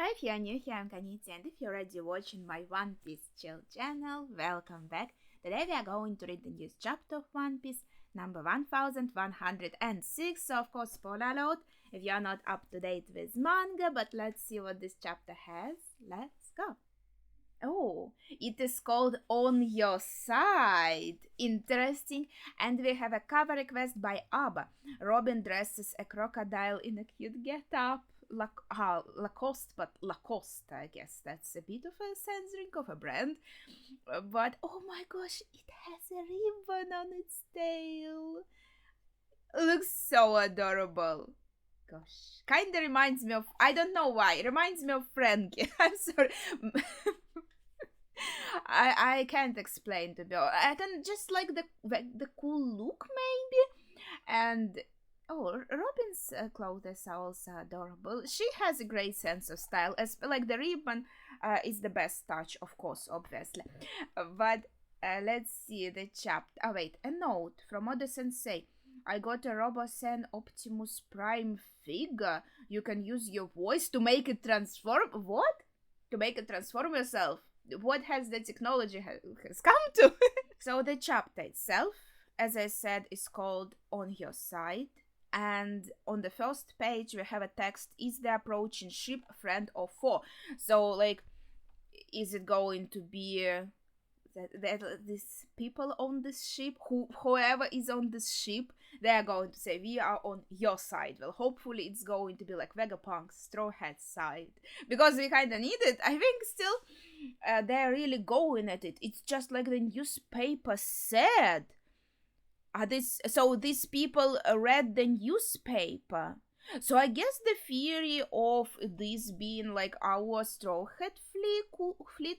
Hi, if you're new here, I'm Kaniti, and if you're already watching my One Piece chill channel, welcome back. Today we are going to read the newest chapter of One Piece, number 1106. So, of course, spoiler alert if you're not up to date with manga, but let's see what this chapter has. Let's go. Oh, it is called On Your Side. Interesting. And we have a cover request by Abba. Robin dresses a crocodile in a cute get-up. Lacoste, but Lacoste, I guess that's a bit of a censoring of a brand. But oh my gosh, it has a ribbon on its tail. Looks so adorable. Gosh, kinda reminds me of, I don't know why, it reminds me of Frankie. I'm sorry. I can't explain to be honest. I don't just like the cool look maybe, and Robin's clothes are also adorable. She has a great sense of style. As like the ribbon is the best touch, of course, obviously. But let's see the chapter. Oh wait, a note from Oda Sensei. I got a Robosen Optimus Prime figure. You can use your voice to make it transform. What? To make it transform yourself? What has the technology has come to? So the chapter itself, as I said, is called On Your Side. And on the first page we have a text: is the approaching ship friend or foe? So like, is it going to be that these people on this ship, whoever is on this ship, they are going to say we are on your side? Well, hopefully it's going to be like Vegapunk's Straw Hat side, because we kind of need it. I think still they're really going at it. It's just like the newspaper said. So these people read the newspaper. So I guess the theory of this being like our Straw Hat fleet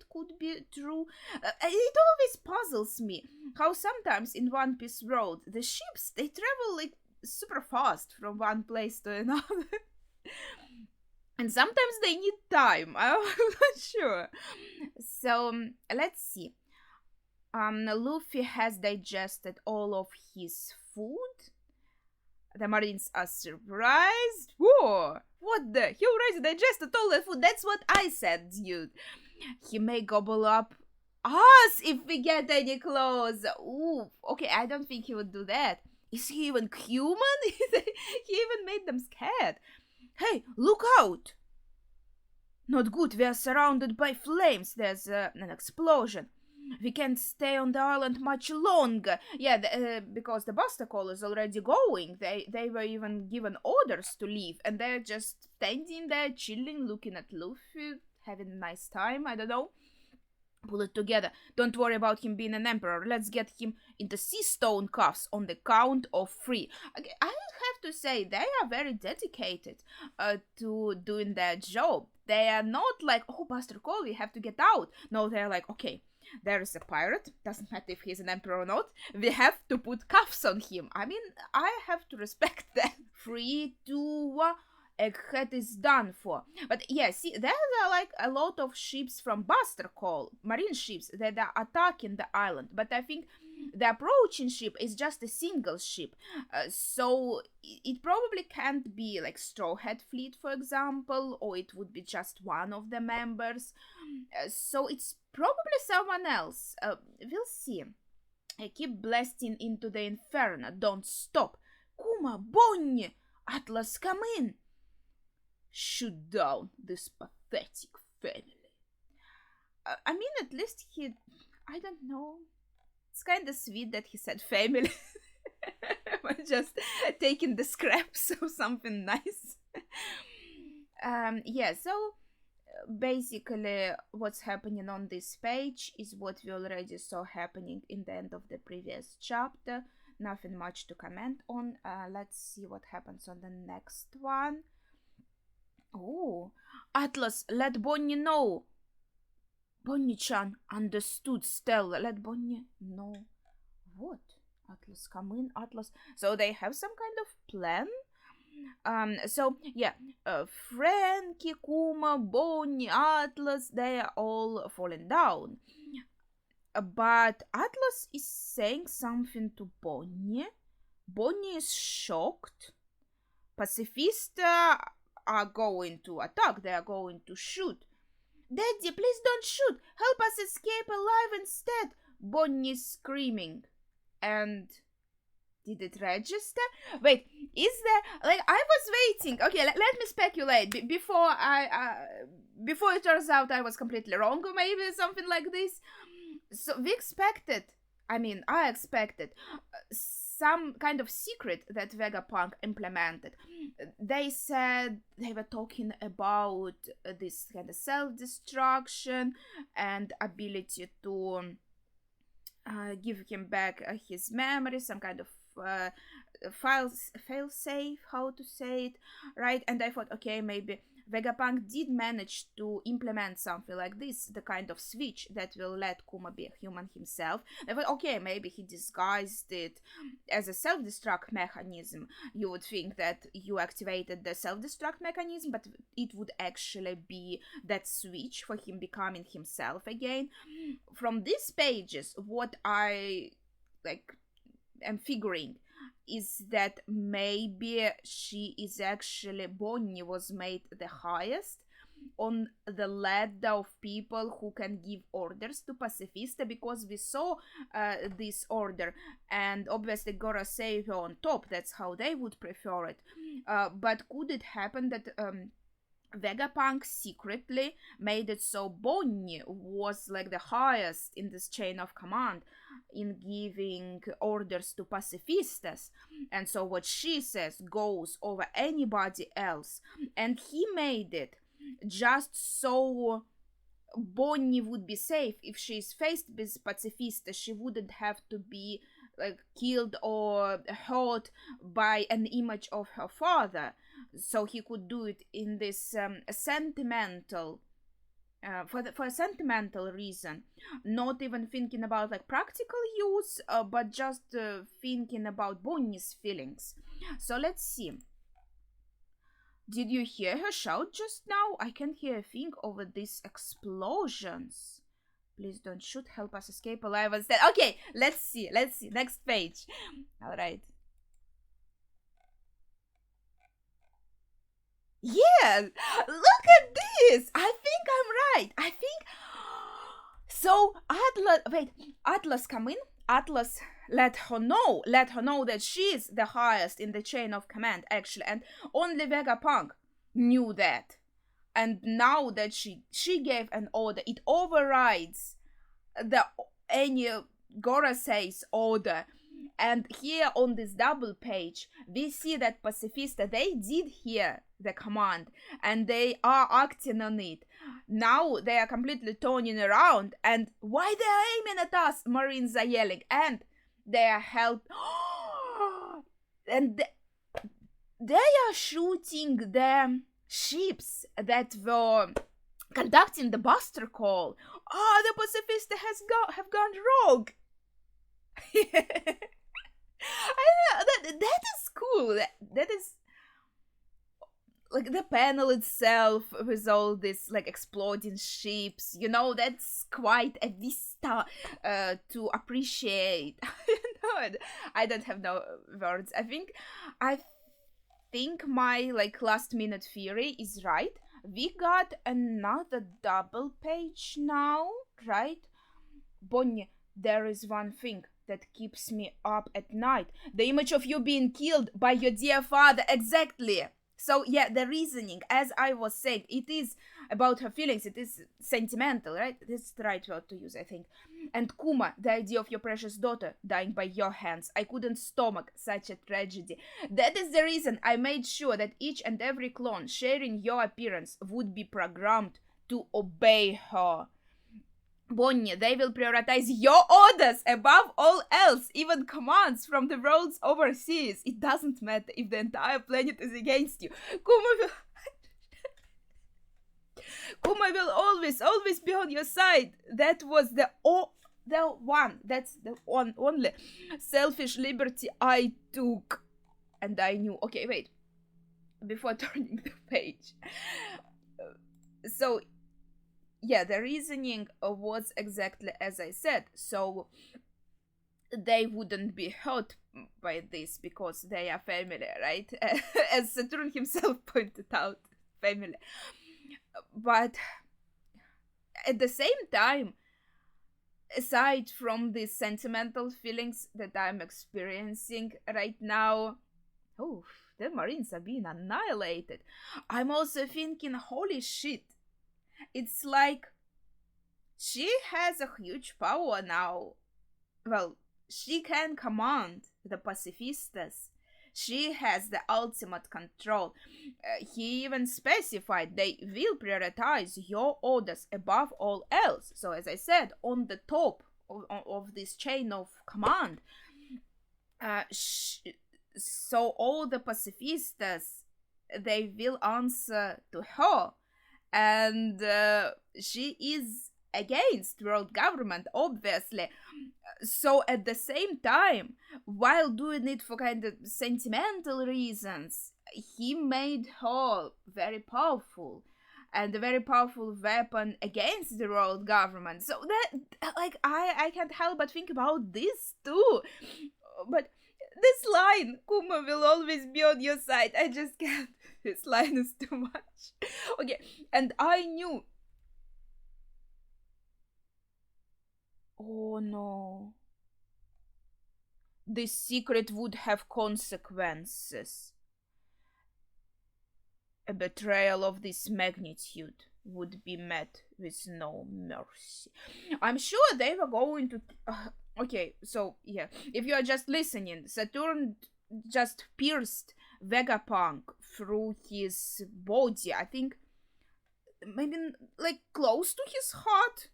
could be true. It always puzzles me how sometimes in One Piece world the ships, they travel like super fast from one place to another. And sometimes they need time. I'm not sure. So let's see. Luffy has digested all of his food. The Marines are surprised. Whoa! What the? He already digested all the food. That's what I said, dude. He may gobble up us if we get any clothes. Ooh, okay, I don't think he would do that. Is he even human? He even made them scared. Hey, look out! Not good, we are surrounded by flames. There's an explosion. We can't stay on the island much longer. Yeah, because the Buster Call is already going. They were even given orders to leave, and they're just standing there, chilling, looking at Luffy, having a nice time. I don't know. Pull it together. Don't worry about him being an emperor. Let's get him into sea stone cuffs on the count of 3. I have to say, they are very dedicated to doing their job. They are not like, oh, Buster Call, we have to get out. No, they're like, okay, there is a pirate. Doesn't matter if he's an emperor or not. We have to put cuffs on him. I mean, I have to respect that. 3, 2, 1. Egghead is done for. But yeah, see, there are like a lot of ships from Buster Call, marine ships, that are attacking the island. But I think the approaching ship is just a single ship. So it probably can't be like Straw Hat Fleet, for example, or it would be just one of the members. So it's probably someone else. We'll see. I keep blasting into the inferno. Don't stop. Kuma, Bonnie, Atlas, come in. Shoot down this pathetic family. I mean, at least he, I don't know. It's kind of sweet that he said family. Just taking the scraps of something nice. Yeah, so basically what's happening on this page is what we already saw happening in the end of the previous chapter. Nothing much to comment on. Let's see what happens on the next one. Oh, Atlas, let Bonnie know. Bonnie-chan understood, Stella. Let Bonnie know. What? Atlas, come in, Atlas. So they have some kind of plan? So yeah, Frankie, Kuma, Bonnie, Atlas, they are all falling down. But Atlas is saying something to Bonnie. Bonnie is shocked. Pacifista are going to attack. They are going to shoot. Daddy, please don't shoot. Help us escape alive instead. Bonnie screaming. And did it register? Wait, is there, like, I was waiting. Okay, let me speculate before it turns out I was completely wrong, or maybe something like this. So I expected some kind of secret that Vegapunk implemented. They said they were talking about this kind of self-destruction and ability to give him back his memory, some kind of fail safe, how to say it, right? And I thought, okay, maybe Vegapunk did manage to implement something like this, the kind of switch that will let Kuma be a human himself. I thought, okay, maybe he disguised it as a self-destruct mechanism. You would think that you activated the self-destruct mechanism, but it would actually be that switch for him becoming himself again. From these pages, what I am figuring is that maybe Bonnie was made the highest on the ladder of people who can give orders to Pacifista, because we saw this order, and obviously Gorosei on top. That's how they would prefer it. But could it happen that Vegapunk secretly made it so Bonnie was like the highest in this chain of command in giving orders to pacifistas, and so what she says goes over anybody else, and he made it just so Bonnie would be safe. If she's faced with pacifista, she wouldn't have to be like killed or hurt by an image of her father, so he could do it in this sentimental for a sentimental reason, not even thinking about like practical use, but just thinking about Bonnie's feelings. So let's see. Did you hear her shout just now? I can't hear a thing over these explosions. Please don't shoot. Help us escape alive instead. Okay, let's see. Next page. All right. Yeah, look at this. I think I'm right. I think so. Atlas come in. Atlas let her know that she's the highest in the chain of command, actually, and only Vegapunk knew that. And now that she gave an order, it overrides any Gorosei's order. And here on this double page, we see that Pacifista, they did hear the command and they are acting on it. Now they are completely turning around, and why they are aiming at us? Marines are yelling, and they are and they are shooting the ships that were conducting the buster call. Oh, the Pacifista have gone rogue. I know that is cool. That is like the panel itself with all this like exploding ships. That's quite a vista to appreciate. I don't have no words. I think my like last minute theory is right. We got another double page now, right? Bonnie, there is one thing that keeps me up at night. The image of you being killed by your dear father. Exactly. So yeah, the reasoning, as I was saying, it is about her feelings. It is sentimental, right? This is the right word to use, I think. And Kuma, the idea of your precious daughter dying by your hands. I couldn't stomach such a tragedy. That is the reason I made sure that each and every clone sharing your appearance would be programmed to obey her. Bonnie, they will prioritize your orders above all else, even commands from the worlds overseas. It doesn't matter if the entire planet is against you. Kuma will always be on your side. That was the only selfish liberty I took. And I knew, okay, wait, before turning the page. So, yeah, the reasoning was exactly as I said. So they wouldn't be hurt by this because they are family, right? As Saturn himself pointed out. family. But at the same time, aside from the sentimental feelings that I'm experiencing right now, oh, the Marines are being annihilated. I'm also thinking, holy shit, it's like she has a huge power now. Well, she can command the pacifistas. She has the ultimate control. He even specified they will prioritize your orders above all else. So, as I said, on the top of this chain of command, so all the pacifistas, they will answer to her, and she is against world government, obviously. So at the same time, while doing it for kind of sentimental reasons, he made her very powerful and a very powerful weapon against the world government. So that, like, I can't help but think about this too. But this line, Kuma will always be on your side, I just can't. This line is too much. Okay, and I knew. Oh no. This secret would have consequences. A betrayal of this magnitude would be met with no mercy. I'm sure they were going to. Okay, so yeah, if you are just listening, Saturn just pierced Vegapunk through his body. I think maybe like close to his heart.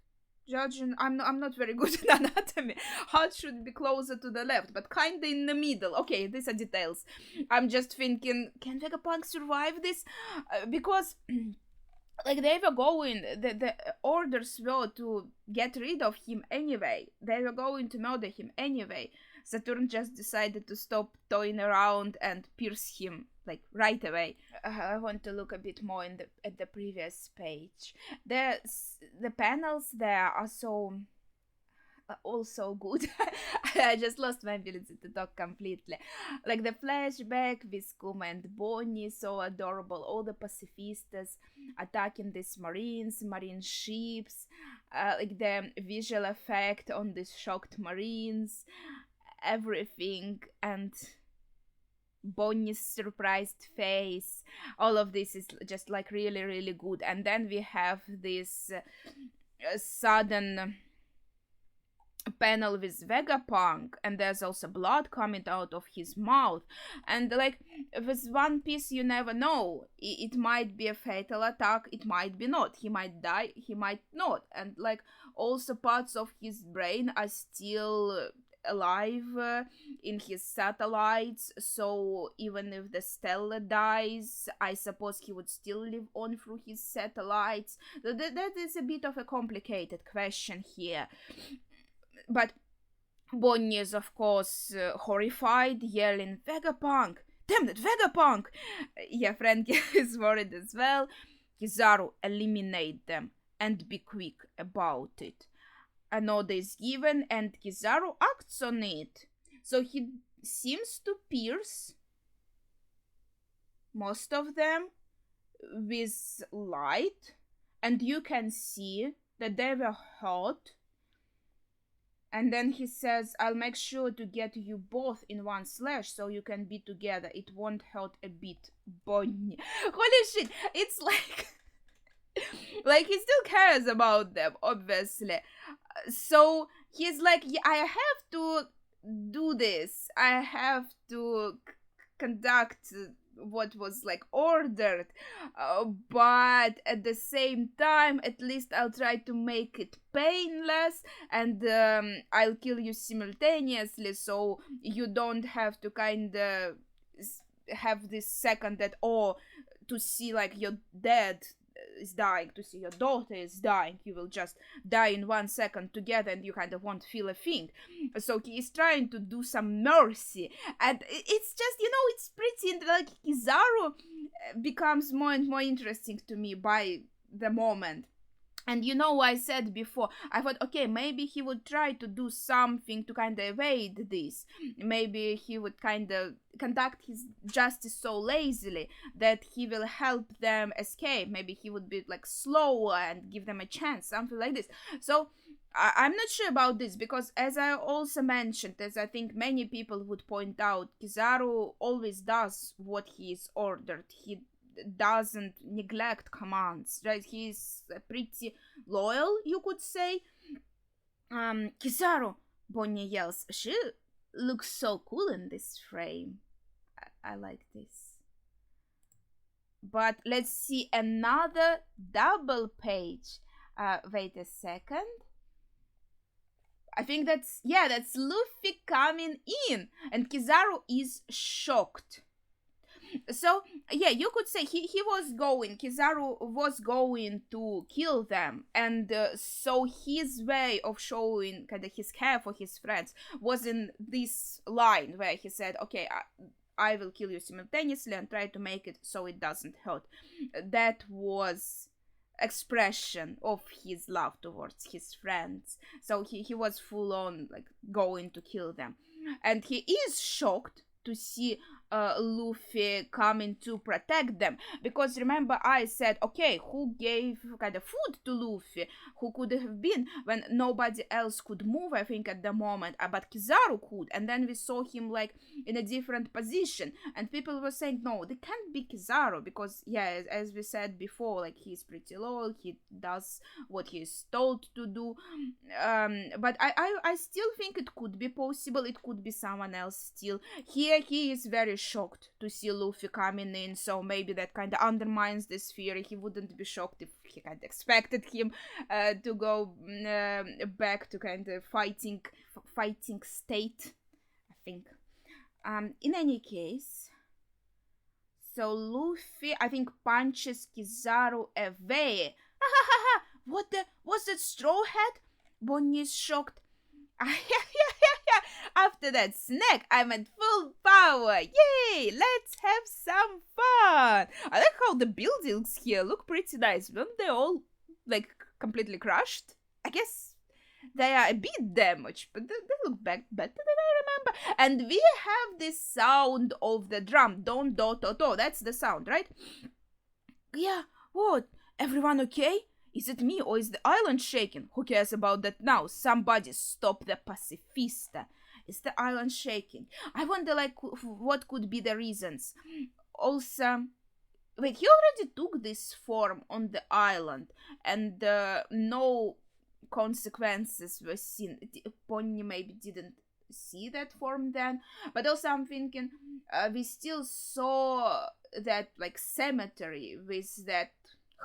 Judging, I'm not very good in anatomy. Heart should be closer to the left, but kinda in the middle. Okay, these are details. I'm just thinking, can Vegapunk survive this? Because like they were going, the orders were to get rid of him anyway. They were going to murder him anyway. Saturn just decided to stop toying around and pierce him like right away. I want to look a bit more at the previous page. The panels there are so also good. I just lost my ability to talk completely. Like the flashback with Kuma and Bonnie, so adorable. All the pacifistas attacking these marine ships, like the visual effect on these shocked marines, everything, and Bonnie's surprised face. All of this is just like really, really good. And then we have this sudden panel with Vegapunk, and there's also blood coming out of his mouth. And like with One Piece, you never know. It might be a fatal attack, it might be not. He might die, he might not. And like also parts of his brain are still alive in his satellites, so even if the Stella dies, I suppose he would still live on through his satellites. That is a bit of a complicated question here. But Bonnie is of course horrified, yelling, Vegapunk! Damn it, Vegapunk! Yeah, Frankie is worried as well. Kizaru, eliminate them and be quick about it. An order is given and Kizaru acts on it. So he seems to pierce most of them with light, and you can see that they were hurt. And then he says, I'll make sure to get you both in one slash so you can be together. It won't hurt a bit, Bonnie. Holy shit, it's like... like, he still cares about them, obviously. So he's like, yeah, I have to do this. I have to conduct what was like ordered, but at the same time, at least I'll try to make it painless, and I'll kill you simultaneously, so you don't have to kind of have this second that, or to see like your dad is dying, to see your daughter is dying, you will just die in 1 second together and you kind of won't feel a thing. So he is trying to do some mercy, and it's just, you know, it's pretty, like, Kizaru becomes more and more interesting to me by the moment. And you know, I said before, I thought, okay, maybe he would try to do something to kind of evade this. Maybe he would kind of conduct his justice so lazily that he will help them escape. Maybe he would be like slower and give them a chance, something like this. So I'm not sure about this because, as I also mentioned, as I think many people would point out, Kizaru always does what he is ordered. He doesn't neglect commands, right? He's pretty loyal, you could say. Kizaru, Bonnie yells. She looks so cool in this frame. I like this. But let's see another double page. Wait a second. I think that's Luffy coming in, and Kizaru is shocked. So yeah, you could say Kizaru was going to kill them, and so his way of showing kind of his care for his friends was in this line where he said, okay, I will kill you simultaneously and try to make it so it doesn't hurt. That was expression of his love towards his friends. So he was full on like going to kill them, and he is shocked to see Luffy coming to protect them, because remember I said, okay, who gave kind of food to Luffy? Who could it have been when nobody else could move, I think, at the moment, but Kizaru could, and then we saw him like in a different position, and people were saying, no, they can't be Kizaru, because yeah, as we said before, like he's pretty loyal, he does what he is told to do, but I still think it could be possible, it could be someone else still. Here he is very shocked to see Luffy coming in, so maybe that kind of undermines this theory. He wouldn't be shocked if he kind of expected him to go back to kind of fighting state, I think. In any case, so Luffy, I think, punches Kizaru away. What the? Was that Straw Hat? Bonnie is shocked. After that snack, I'm at full power. Yay! Let's have some fun. I like how the buildings here look pretty nice. Weren't they all like completely crushed? I guess they are a bit damaged, but they look better than I remember. And we have this sound of the drum. Don do to to. That's the sound, right? Yeah. What? Everyone okay? Is it me or is the island shaking? Who cares about that now? Somebody stop the pacifista. Is the island shaking? I wonder, like, what could be the reasons. Also, wait, he already took this form on the island, and no consequences were seen. Pony maybe didn't see that form then, but also I'm thinking we still saw that like cemetery with that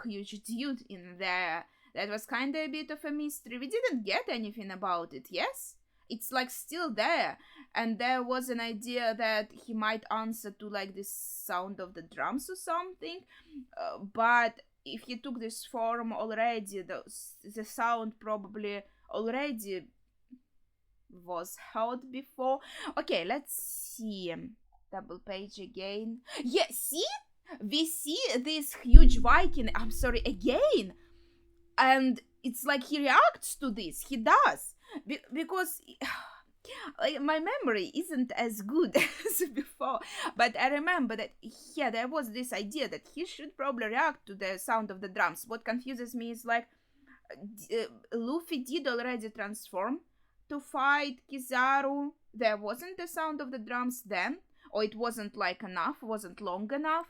huge dude in there. That was kind of a bit of a mystery. We didn't get anything about it, yes? It's like still there, and there was an idea that he might answer to like this sound of the drums or something, but if he took this form already, the sound probably already was heard before. Okay, let's see. Double page again. Yeah, see? We see this huge Viking, I'm sorry, again. And it's like he reacts to this. He does. Because like, my memory isn't as good as before. But I remember that, yeah, there was this idea that he should probably react to the sound of the drums. What confuses me is like, Luffy did already transform to fight Kizaru. There wasn't the sound of the drums then. Or it wasn't like enough, wasn't long enough.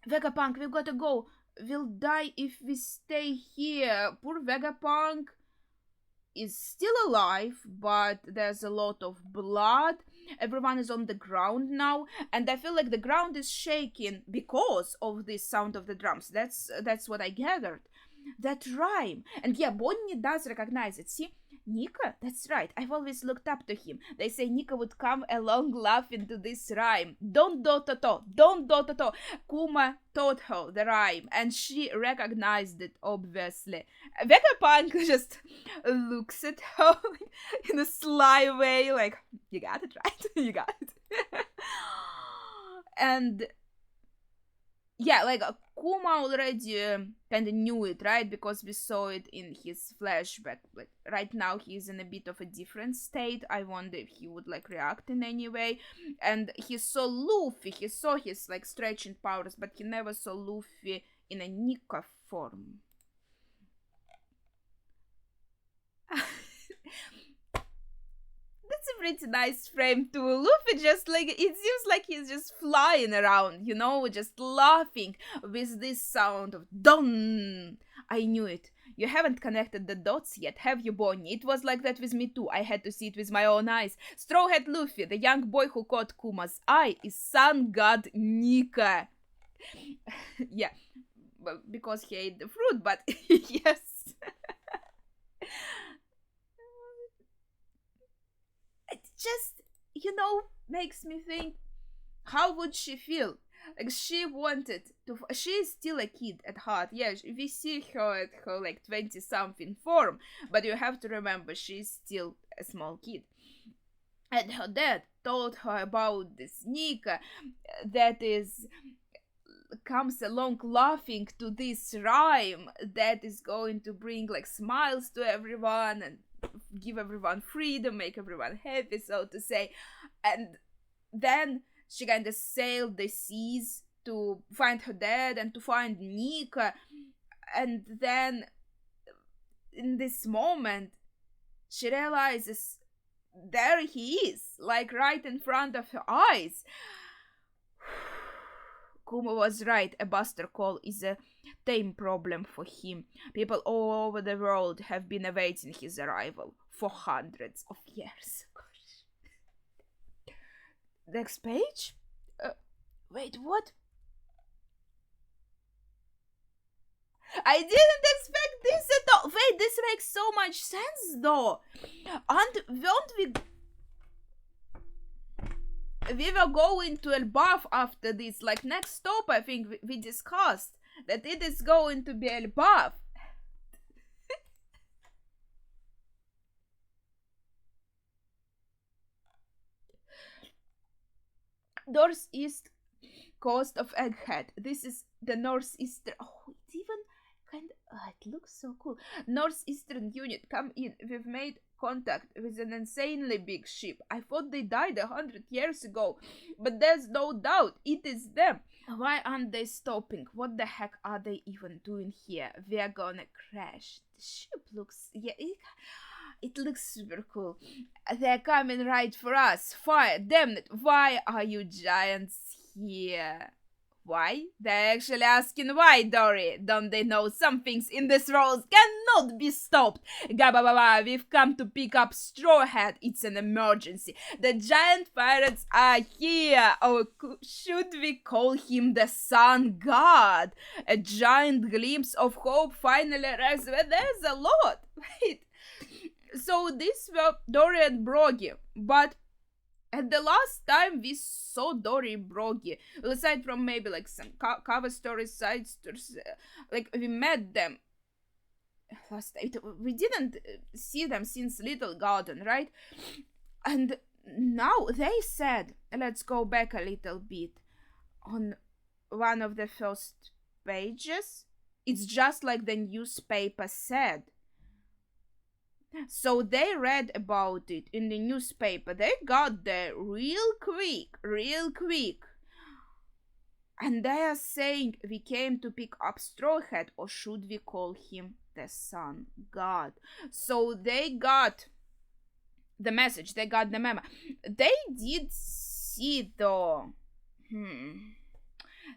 Vegapunk, we've gotta go. We'll die if we stay here. Poor Vegapunk is still alive, but there's a lot of blood. Everyone is on the ground now, and I feel like the ground is shaking because of this sound of the drums. That's what I gathered. That rhyme. And yeah, Bonnie does recognize it. See, Nika? That's right. I've always looked up to him. They say Nika would come along laughing to this rhyme. Don't do to to. Don't do to to. Kuma taught her the rhyme, and she recognized it, obviously. Vegapunk just looks at her in a sly way, like, you got it, right? You got it. And yeah, like Kuma already kind of knew it, right? Because we saw it in his flashback. Like right now, he's in a bit of a different state. I wonder if he would like react in any way. And he saw Luffy. He saw his like stretching powers, but he never saw Luffy in a Nika form. That's a pretty nice frame too. Luffy just like, it seems like he's just flying around, just laughing with this sound of don. I knew it. You haven't connected the dots yet, have you, Bonnie? It was like that with me too. I had to see it with my own eyes. Straw Hat Luffy, the young boy who caught Kuma's eye, is sun god Nika. Yeah, because he ate the fruit, but yes. It just, makes me think, how would she feel? Like, she wanted to. She is still a kid at heart. Yeah, we see her at her like 20 something form, but you have to remember she's still a small kid. And her dad told her about this Nika that is comes along laughing to this rhyme that is going to bring like smiles to everyone and give everyone freedom, make everyone happy, so to say. And then she kind of sailed the seas to find her dad and to find Nika. And then in this moment, she realizes there he is, like right in front of her eyes. Kuma was right, a Buster Call is a tame problem for him. People all over the world have been awaiting his arrival for hundreds of years. Next page? Wait, what? I didn't expect this at all. Wait, this makes so much sense though. And won't we were going to Elbaf after this. Like, next stop, I think we discussed that it is going to be Elbaf. Northeast coast of Egghead. This is the northeastern. Oh, it's even kind of. It looks so cool. Northeastern unit, come in. We've made contact with an insanely big ship. I thought they died 100 years ago, but there's no doubt it is them. Why aren't they stopping? What the heck are they even doing here? We're gonna crash. The ship looks, yeah, it looks super cool. They're coming right for us. Fire, damn it. Why are you giants here? Why? They're actually asking why, Dory. Don't they know some things in this world cannot be stopped? Gabababa, we've come to pick up Straw Hat. It's an emergency. The giant pirates are here. Or should we call him the Sun God? A giant glimpse of hope finally arrives. Well, there's a lot. Wait. So these were Dory and Broggy, but at the last time we saw Dory and Broggy, aside from maybe like some cover stories, side stories, like we met them last time. We didn't see them since Little Garden, right? And now they said, let's go back a little bit on one of the first pages. It's just like the newspaper said. So they read about it in the newspaper. They got there real quick. And they are saying we came to pick up Straw Hat, or should we call him the Sun God? So they got the message, they got the memo. They did see though.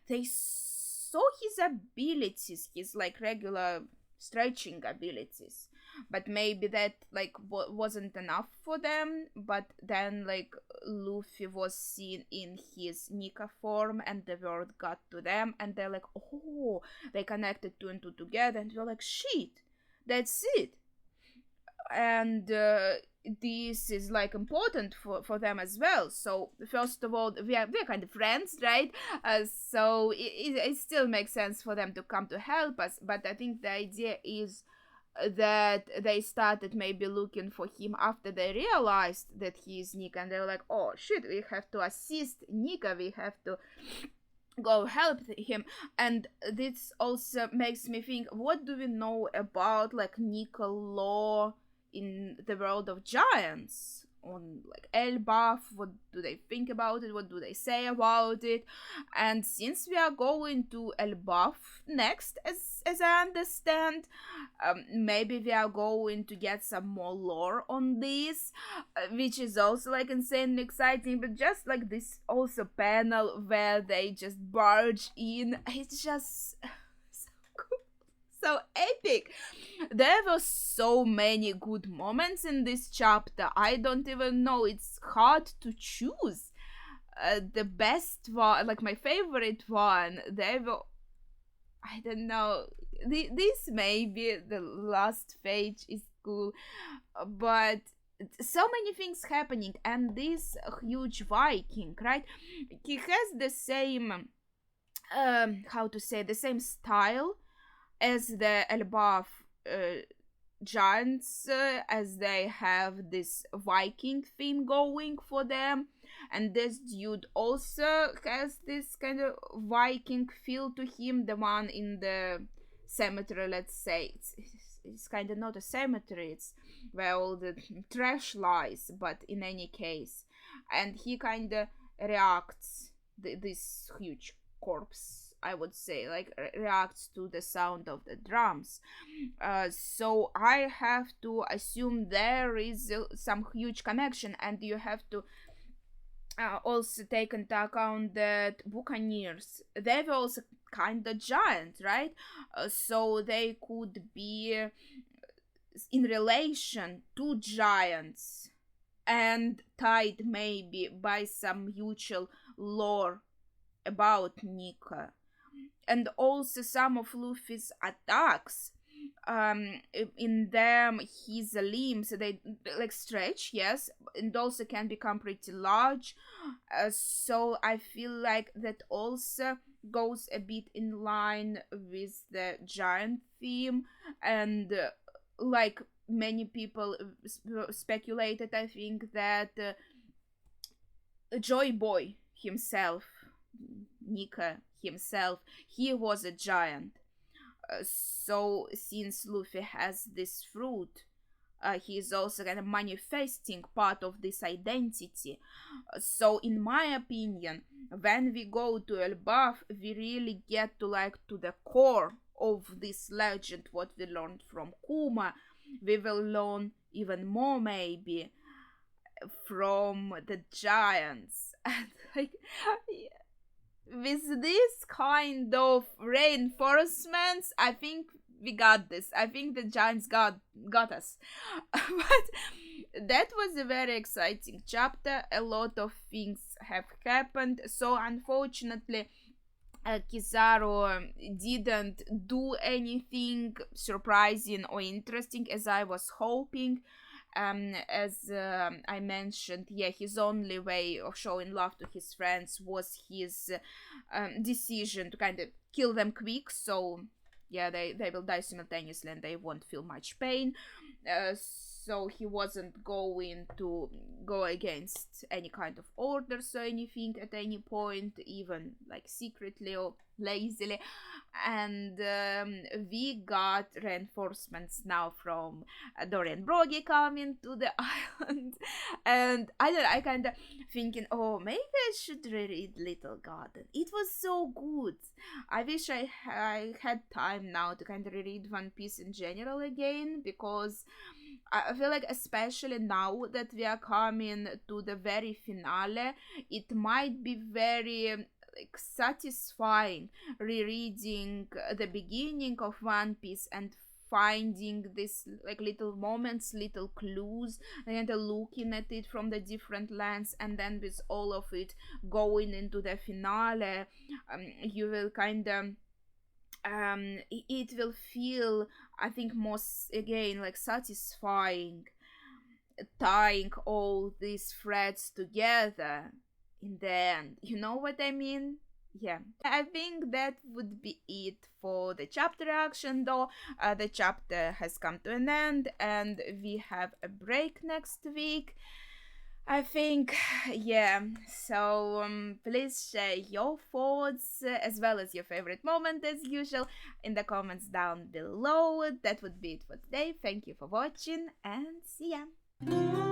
They saw his abilities, his like regular stretching abilities, but maybe that like wasn't enough for them. But then like Luffy was seen in his Nika form and the word got to them, and they're like, oh, they connected two and two together, and we're like, shit, that's it. And this is like important for them as well. So first of all, we're kind of friends, right? So it still makes sense for them to come to help us. But I think the idea is that they started maybe looking for him after they realized that he is Nika, and they were like, oh shit, we have to assist Nika, we have to go help him. And this also makes me think, what do we know about like Nika lore in the world of giants on like Elbaf? What do they think about it? What do they say about it? And since we are going to Elbaf next, as I understand, maybe we are going to get some more lore on this, which is also like insanely exciting. But just like this also panel where they just barge in, it's just so cool, so epic. There were so many good moments in this chapter. I don't even know, it's hard to choose the best one, like my favorite one. There were, I don't know, this maybe the last page is cool, but so many things happening. And this huge Viking, right, he has the same how to say, the same style as the Elbaf uh, giants, as they have this Viking theme going for them. And this dude also has this kind of Viking feel to him. The one in the cemetery, let's say, it's kind of not a cemetery, it's where all the trash lies, but in any case. And he kind of reacts, this huge corpse, I would say, like reacts to the sound of the drums. So I have to assume there is some huge connection. And you have to also take into account that buccaneers, they were also kind of giant, right? So they could be in relation to giants and tied maybe by some mutual lore about Nika. And also some of Luffy's attacks, in them his limbs, they like stretch, yes, and also can become pretty large. So I feel like that also goes a bit in line with the giant theme. And like many people speculated, I think that Joy Boy himself, Nika himself, he was a giant. So since Luffy has this fruit, he is also kind of manifesting part of this identity. So in my opinion, when we go to Elbaf, we really get to like to the core of this legend, what we learned from Kuma. We will learn even more maybe from the giants. And like, with this kind of reinforcements, I think we got this. I think the giants got us. But that was a very exciting chapter. A lot of things have happened. So unfortunately, Kizaru didn't do anything surprising or interesting as I was hoping. As I mentioned, yeah, his only way of showing love to his friends was his decision to kind of kill them quick. So yeah, they will die simultaneously and they won't feel much pain. So he wasn't going to go against any kind of orders or anything at any point, even like secretly or lazily. And we got reinforcements now from Dorian Brogy coming to the island. And I don't know, I kind of thinking, oh, maybe I should reread Little Garden. It was so good. I wish I had time now to kind of reread One Piece in general again, because I feel like, especially now that we are coming to the very finale, it might be very like satisfying rereading the beginning of One Piece and finding this like little moments, little clues, and looking at it from the different lens, and then with all of it going into the finale, you will kind of it will feel, I think, most again like satisfying, tying all these threads together in the end. You know what I mean? Yeah, I think that would be it for the chapter action, though. The chapter has come to an end and we have a break next week. I think, yeah. So please share your thoughts as well as your favorite moment as usual in the comments down below. That would be it for today. Thank you for watching and see ya.